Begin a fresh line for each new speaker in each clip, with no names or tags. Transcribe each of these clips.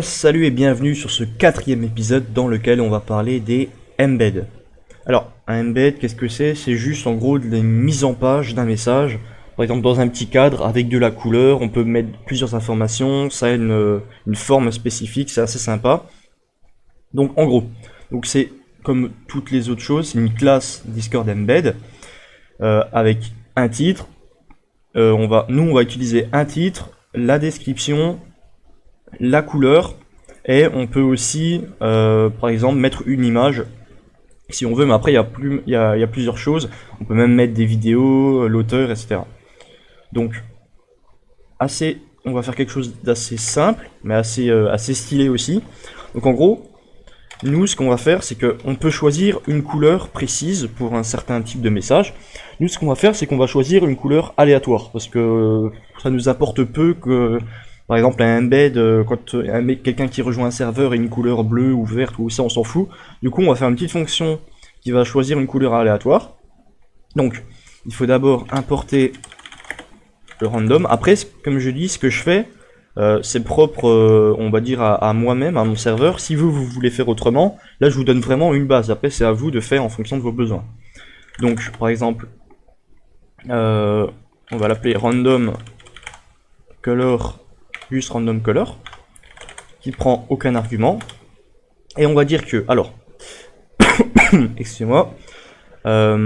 Salut et bienvenue sur ce quatrième épisode dans lequel on va parler des embeds. Alors, un embed, qu'est-ce que c'est? C'est juste en gros de la mise en page d'un message. Par exemple, dans un petit cadre avec de la couleur, on peut mettre plusieurs informations, ça a une forme spécifique, c'est assez sympa. Donc en gros, c'est comme toutes les autres choses, c'est une classe Discord embed avec un titre. On va utiliser un titre, la description, la couleur, et on peut aussi par exemple mettre une image si on veut, mais après il y a plusieurs choses, on peut même mettre des vidéos, l'auteur, etc. Donc on va faire quelque chose d'assez simple mais assez stylé aussi. Donc en gros, nous ce qu'on va faire, c'est qu'on peut choisir une couleur précise pour un certain type de message. Nous ce qu'on va faire, c'est qu'on va choisir une couleur aléatoire, parce que ça nous apporte peu que par exemple un embed, quand quelqu'un qui rejoint un serveur a une couleur bleue ou verte, ou ça on s'en fout. Du coup on va faire une petite fonction qui va choisir une couleur aléatoire. Donc il faut d'abord importer le random. Après, comme je dis, ce que je fais, c'est propre, on va dire, à moi-même, à mon serveur. Si vous voulez faire autrement, là je vous donne vraiment une base. Après c'est à vous de faire en fonction de vos besoins. Donc par exemple, on va l'appeler random color, juste random color, qui prend aucun argument. Et on va dire que, alors, excusez-moi, là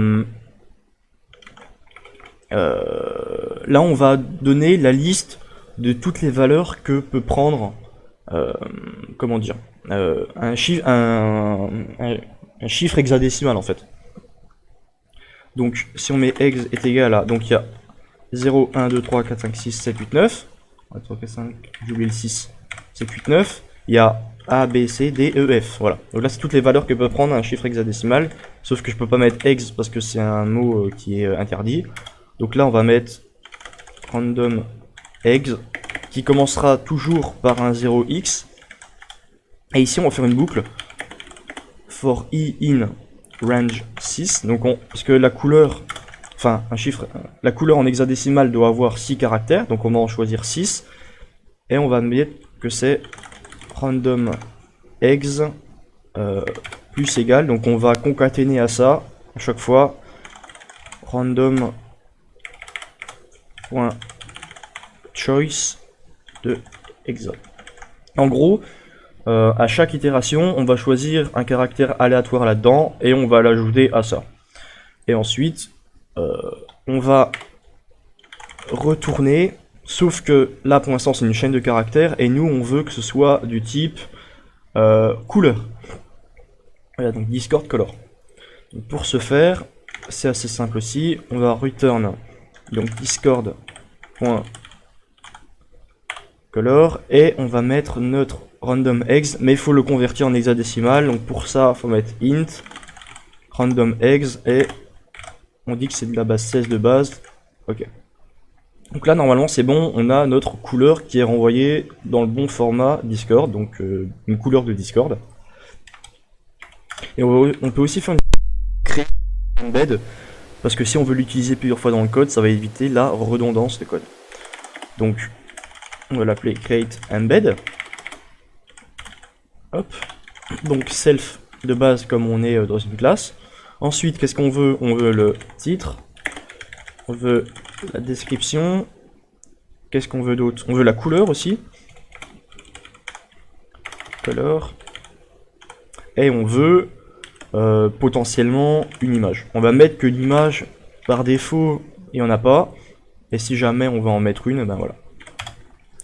on va donner la liste de toutes les valeurs que peut prendre, comment dire, un chiffre hexadécimal en fait. Donc si on met hex est égal à, donc il y a 0, 1, 2, 3, 4, 5, 6, 7, 8, 9, 3, 4, 5, j'ai oublié le 6, 7, 8, 9, il y a A, B, C, D, E, F, voilà. Donc là c'est toutes les valeurs que peut prendre un chiffre hexadécimal, sauf que je peux pas mettre hex parce que c'est un mot qui est interdit. Donc là on va mettre random hex, qui commencera toujours par un 0x, et ici on va faire une boucle for i in range 6, donc parce que la couleur, enfin un chiffre, la couleur en hexadécimal doit avoir 6 caractères, donc on va en choisir 6, et on va mettre que c'est random hex plus égal, donc on va concaténer à ça à chaque fois random choice de hexa. En gros, à chaque itération, on va choisir un caractère aléatoire là-dedans et on va l'ajouter à ça. Et ensuite, on va retourner, sauf que là pour l'instant c'est une chaîne de caractères et nous on veut que ce soit du type couleur. Voilà, donc Discord color. Donc pour ce faire, c'est assez simple aussi, on va return donc discord.color et on va mettre notre random hex, mais il faut le convertir en hexadécimal, donc pour ça il faut mettre int random hex et on dit que c'est de la base 16 de base. Ok. Donc là normalement c'est bon, on a notre couleur qui est renvoyée dans le bon format Discord, donc une couleur de Discord. Et on peut aussi faire une créer un embed, parce que si on veut l'utiliser plusieurs fois dans le code, ça va éviter la redondance de code. Donc on va l'appeler create embed. Hop. Donc self de base comme on est dans une classe. Ensuite qu'est-ce qu'on veut? On veut le titre, on veut la description, qu'est-ce qu'on veut d'autre? On veut la couleur aussi, color, et on veut potentiellement une image. On va mettre que l'image par défaut il n'y en a pas, et si jamais on va en mettre une, ben voilà.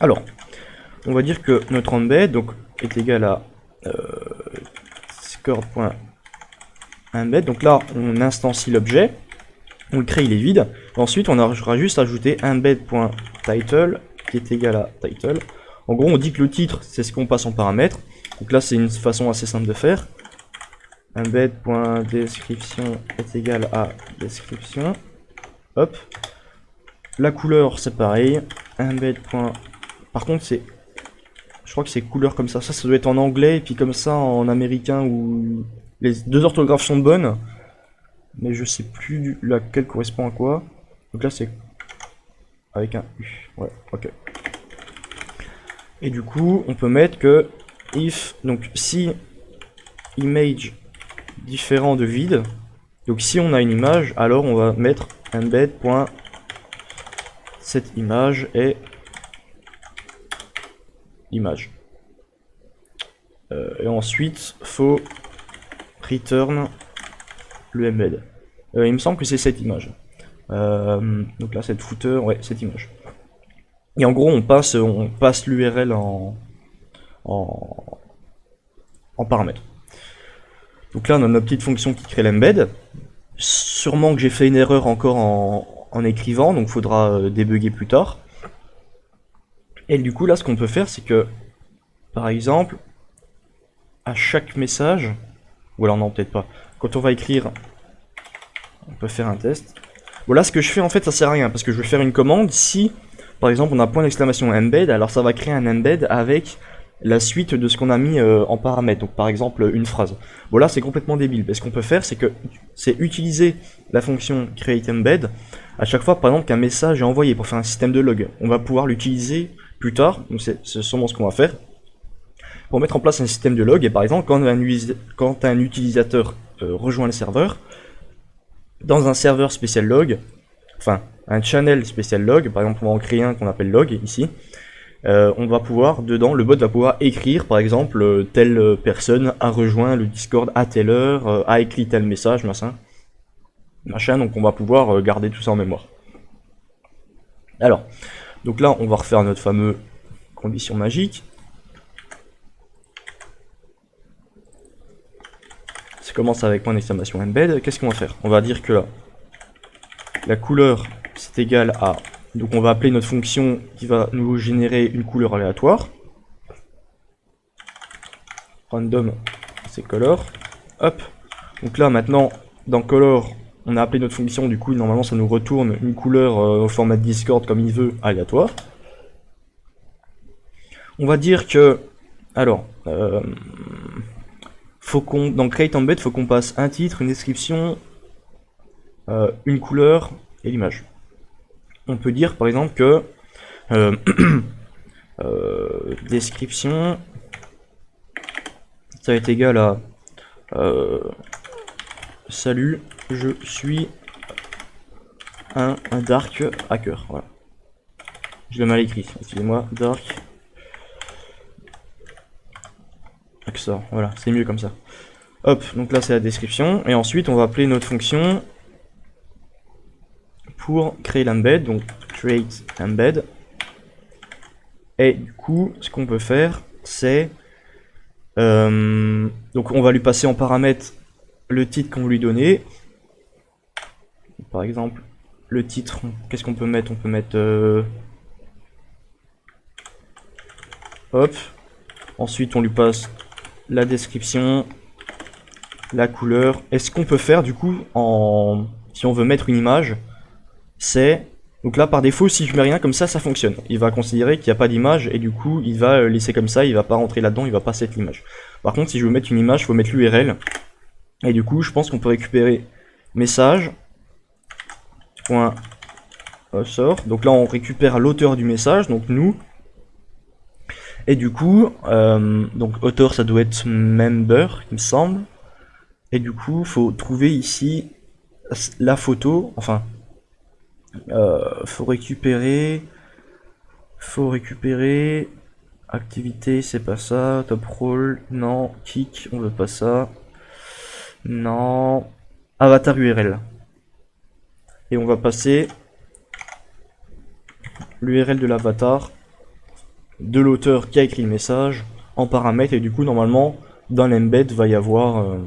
Alors, on va dire que notre embed donc, est égal à discord.embed, donc là on instancie l'objet, on le crée, il est vide. Ensuite, on aura juste ajouté embed.title qui est égal à title. En gros, on dit que le titre, c'est ce qu'on passe en paramètre. Donc là, c'est une façon assez simple de faire. Embed.description est égal à description. Hop. La couleur, c'est pareil. Embed. Par contre, c'est, je crois que c'est couleur comme ça. Ça doit être en anglais et puis comme ça en américain où les deux orthographes sont bonnes. Mais je sais plus laquelle correspond à quoi. Donc là c'est avec un U. Ouais, ok. Et du coup, on peut mettre que if, donc si image différent de vide, donc si on a une image, alors on va mettre embed.cette image est image. Et ensuite, faut return le embed. Il me semble que c'est cette image. Donc là, cette footer, ouais, cette image. Et en gros, on passe l'URL en paramètre. Donc là, on a notre petite fonction qui crée l'embed. Sûrement que j'ai fait une erreur encore en écrivant, donc il faudra débugger plus tard. Et du coup, là, ce qu'on peut faire, c'est que, par exemple, à chaque message, ou alors non, peut-être pas, quand on va écrire, on peut faire un test. Bon, là, ce que je fais, en fait, ça sert à rien, parce que je vais faire une commande. Si, par exemple, on a point d'exclamation embed, alors ça va créer un embed avec la suite de ce qu'on a mis en paramètre, donc par exemple une phrase. Bon, là c'est complètement débile, parce qu'on peut faire, c'est que c'est utiliser la fonction createEmbed à chaque fois, par exemple, qu'un message est envoyé pour faire un système de log. On va pouvoir l'utiliser plus tard, donc c'est sûrement ce qu'on va faire, pour mettre en place un système de log. Et par exemple, quand un utilisateur rejoint le serveur, dans un serveur spécial log, enfin un channel spécial log, par exemple on va en créer un qu'on appelle log ici, on va pouvoir, dedans, le bot va pouvoir écrire, par exemple, telle personne a rejoint le Discord à telle heure, a écrit tel message, machin, donc on va pouvoir garder tout ça en mémoire. Alors, donc là, on va refaire notre fameux condition magique. Ça commence avec point d'exclamation embed. Qu'est-ce qu'on va faire? On va dire que là, la couleur, c'est égal à... Donc on va appeler notre fonction qui va nous générer une couleur aléatoire. Random, c'est color. Hop. Donc là maintenant, dans color, on a appelé notre fonction, du coup normalement ça nous retourne une couleur au format Discord comme il veut, aléatoire. On va dire que, alors, dans createEmbed, faut qu'on passe un titre, une description, une couleur et l'image. On peut dire par exemple que description ça va être égal à salut, je suis un dark hacker. Voilà. Je l'ai mal écrit, excusez-moi, dark hacker, voilà, c'est mieux comme ça. Hop, donc là c'est la description, et ensuite on va appeler notre fonction pour créer l'embed, donc create embed. Et du coup, ce qu'on peut faire, c'est donc on va lui passer en paramètre le titre qu'on veut lui donner. Par exemple, le titre, qu'est-ce qu'on peut mettre? On peut mettre hop. Ensuite, on lui passe la description, la couleur. Et ce qu'on peut faire du coup, si on veut mettre une image, c'est... Donc là, par défaut, si je mets rien comme ça fonctionne. Il va considérer qu'il n'y a pas d'image et du coup, il va laisser comme ça, il va pas rentrer là-dedans, il va pas set l'image. Par contre, si je veux mettre une image, il faut mettre l'URL. Et du coup, je pense qu'on peut récupérer message. Sort. Donc là, on récupère l'auteur du message, donc nous. Et du coup, donc auteur, ça doit être member, il me semble. Et du coup, faut trouver ici la photo, enfin... faut récupérer activité, c'est pas ça, top role, non, kick, on veut pas ça, non, avatar URL, et on va passer l'URL de l'avatar de l'auteur qui a écrit le message en paramètre, et du coup normalement dans l'embed va y avoir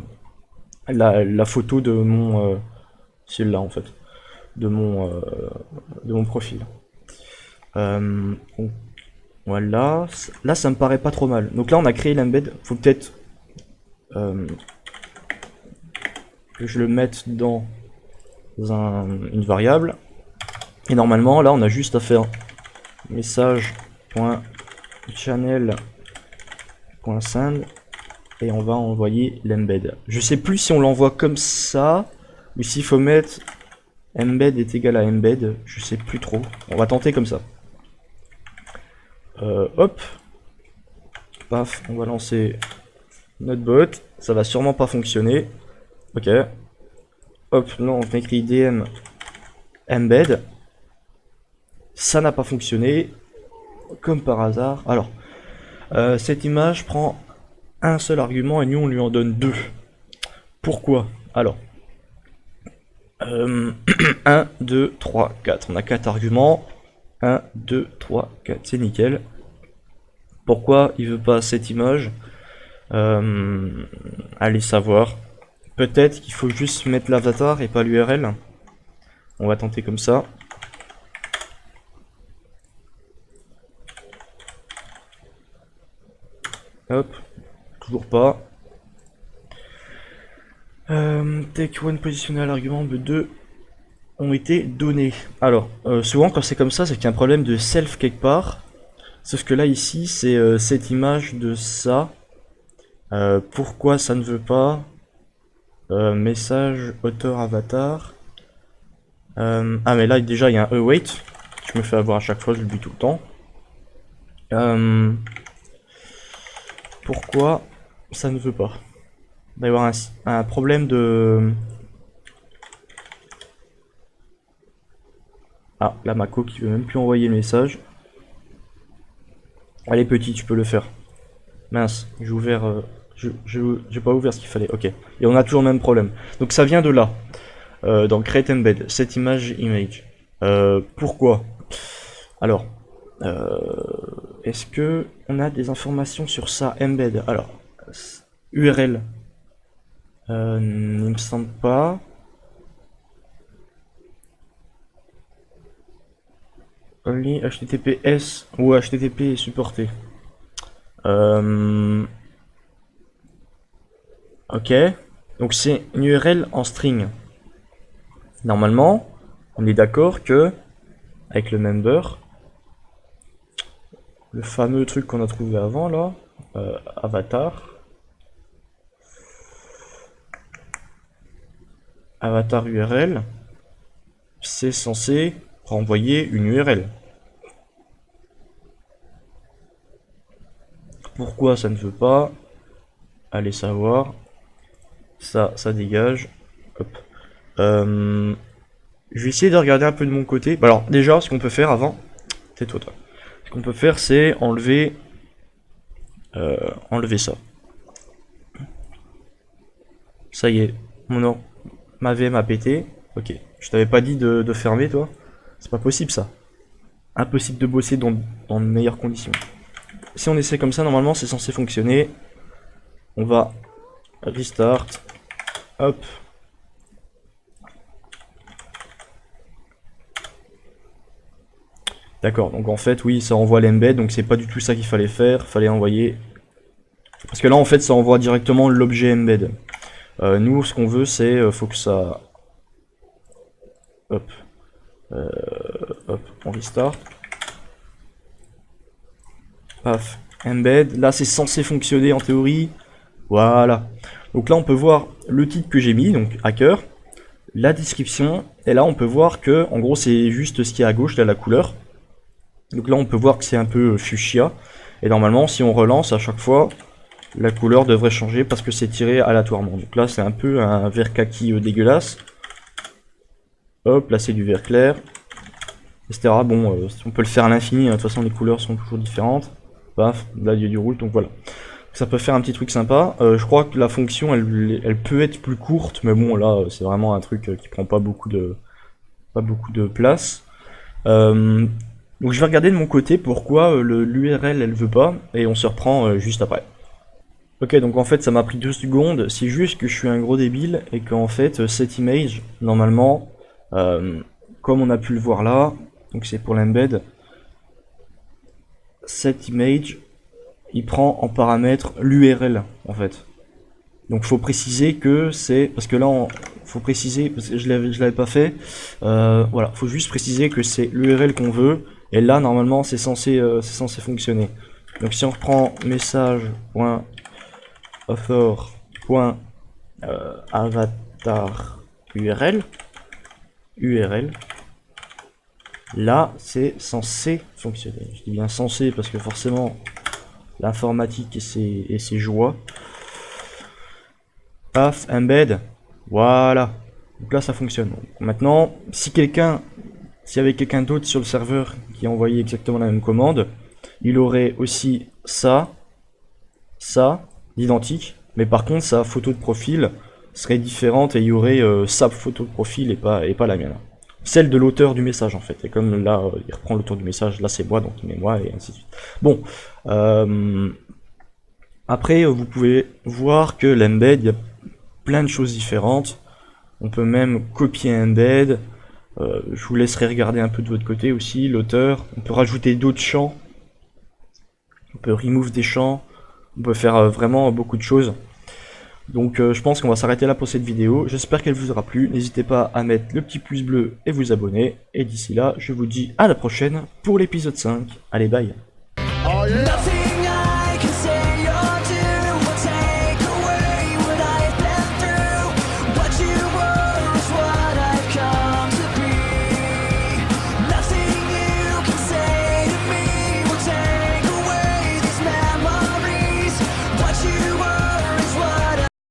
la photo de mon celle-là en fait, de mon profil. Donc, voilà, là ça me paraît pas trop mal. Donc là on a créé l'embed, faut peut-être que je le mette dans une variable. Et normalement là on a juste à faire message.channel.send et on va envoyer l'embed. Je sais plus si on l'envoie comme ça ou s'il faut mettre embed est égal à embed, je sais plus trop. On va tenter comme ça. Hop. Paf, on va lancer notre bot. Ça va sûrement pas fonctionner. Ok. Hop, là on écrit DM embed. Ça n'a pas fonctionné. Comme par hasard. Alors, cette image prend un seul argument et nous on lui en donne deux. Pourquoi? Alors, 1, 2, 3, 4. On a 4 arguments. 1, 2, 3, 4. C'est nickel. Pourquoi il veut pas cette image? Allez savoir. Peut-être qu'il faut juste mettre l'avatar et pas l'URL. On va tenter comme ça. Hop, toujours pas. Take one positionnel argument de 2 ont été donnés. Alors, souvent quand c'est comme ça, c'est qu'il y a un problème de self quelque part. Sauf que là, ici, c'est cette image de ça. Pourquoi ça ne veut pas? Message, auteur, avatar. Ah, mais là, déjà, il y a un await. Je me fais avoir à chaque fois, je l'oublie tout le temps. Pourquoi ça ne veut pas? Il va y avoir un problème de... Ah, là, Mako qui veut même plus envoyer le message. Allez, petit, tu peux le faire. Mince, j'ai ouvert... j'ai pas ouvert ce qu'il fallait, ok. Et on a toujours le même problème. Donc ça vient de là. Dans Create Embed, cette image. Pourquoi? Alors, est-ce que on a des informations sur ça, Embed? Alors, URL. Il me semble pas. Only HTTPS ou HTTP est supporté. Ok. Donc c'est une URL en string. Normalement, on est d'accord que avec le member, le fameux truc qu'on a trouvé avant là, avatar URL, c'est censé renvoyer une URL. Pourquoi ça ne veut pas? Allez savoir. Ça dégage. Hop. Je vais essayer de regarder un peu de mon côté. Alors déjà, ce qu'on peut faire avant, tais-toi toi. Ce qu'on peut faire, c'est enlever ça. Ça y est, ma VM a pété. Ok, je t'avais pas dit de fermer toi. C'est pas possible ça. Impossible de bosser dans de meilleures conditions. Si on essaie comme ça, normalement c'est censé fonctionner. On va restart. Hop. D'accord, donc en fait, oui, ça envoie l'embed, donc c'est pas du tout ça qu'il fallait faire. Fallait envoyer. Parce que là, en fait, ça envoie directement l'objet embed. Nous, ce qu'on veut, c'est faut que ça. Hop. Hop, on restart. Paf, embed. Là, c'est censé fonctionner en théorie. Voilà. Donc là, on peut voir le titre que j'ai mis, donc hacker, la description, et là, on peut voir que, en gros, c'est juste ce qui est à gauche, là, la couleur. Donc là, on peut voir que c'est un peu fuchsia. Et normalement, si on relance à chaque fois, la couleur devrait changer parce que c'est tiré aléatoirement. Donc là, c'est un peu un vert kaki dégueulasse. Hop, là, c'est du vert clair, etc. Bon, on peut le faire à l'infini, hein. De toute façon, les couleurs sont toujours différentes. Paf, là, il y a du rouge, donc voilà. Ça peut faire un petit truc sympa. Je crois que la fonction, elle peut être plus courte, mais bon, là, c'est vraiment un truc qui prend pas beaucoup de place. Donc je vais regarder de mon côté pourquoi l'URL elle veut pas, et on se reprend juste après. Ok, donc en fait ça m'a pris 2 secondes, c'est juste que je suis un gros débile, et qu'en fait cette image, normalement, comme on a pu le voir là, donc c'est pour l'embed, cette image, il prend en paramètre l'URL en fait. Donc faut préciser que c'est, parce que là faut préciser, parce que je l'avais pas fait, voilà, faut juste préciser que c'est l'URL qu'on veut, et là normalement c'est censé fonctionner. Donc si on reprend message.author.avatar URL, là c'est censé fonctionner. Je dis bien censé parce que forcément l'informatique et ses joies. Paf, embed, voilà. Donc là ça fonctionne. Donc, maintenant, s'il y avait quelqu'un d'autre sur le serveur qui a envoyé exactement la même commande, il aurait aussi ça, l'identique, mais par contre sa photo de profil serait différente et il y aurait sa photo de profil et pas la mienne. Celle de l'auteur du message en fait. Et comme là, il reprend l'auteur du message, là c'est moi, donc il met moi et ainsi de suite. Bon, après vous pouvez voir que l'embed, il y a plein de choses différentes. On peut même copier un embed. Je vous laisserai regarder un peu de votre côté aussi, l'auteur. On peut rajouter d'autres champs. On peut remove des champs. On peut faire vraiment beaucoup de choses. Donc je pense qu'on va s'arrêter là pour cette vidéo. J'espère qu'elle vous aura plu. N'hésitez pas à mettre le petit pouce bleu et vous abonner. Et d'ici là, je vous dis à la prochaine pour l'épisode 5. Allez, bye. Oh yeah.